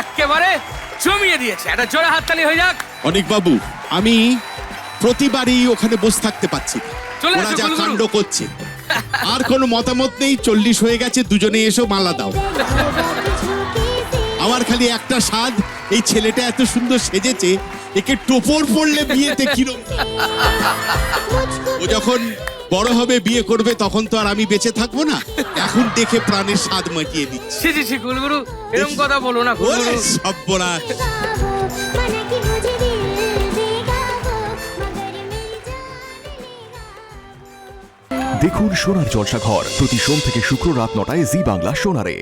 একেবারে জমিয়ে দিয়েছে। একটা জোরে হাততালি হয়ে যাক। অনেক বাবু, আমি প্রতিবারই ওখানে বসে থাকতে পাচ্ছি না। চলে ওরা এসো, যা গুরু, কাণ্ড গুরু। করছে, আর কোনো মতামত নেই। 40 হয়ে গেছে, দুজনে এসো মালা দাও। আমার খালি একটা স্বাদ, এই ছেলেটা এত সুন্দর সেজেছে, একে টোপর পড়লে বিয়েতে কিরম। ও যখন বড় হবে, বিয়ে করবে, তখন তো আর আমি বেঁচে থাকবো না। এখন দেখে প্রাণের স্বাদ মাটিয়ে দিচ্ছে। ছি ছি ছি গুরু, এরকম কথা বলো না গুরু। ওরে সর্বনাশ। দেখুন সোনার জলসাঘর প্রতি সোম থেকে শুক্র রাত 9টায় জি বাংলা সোনারে।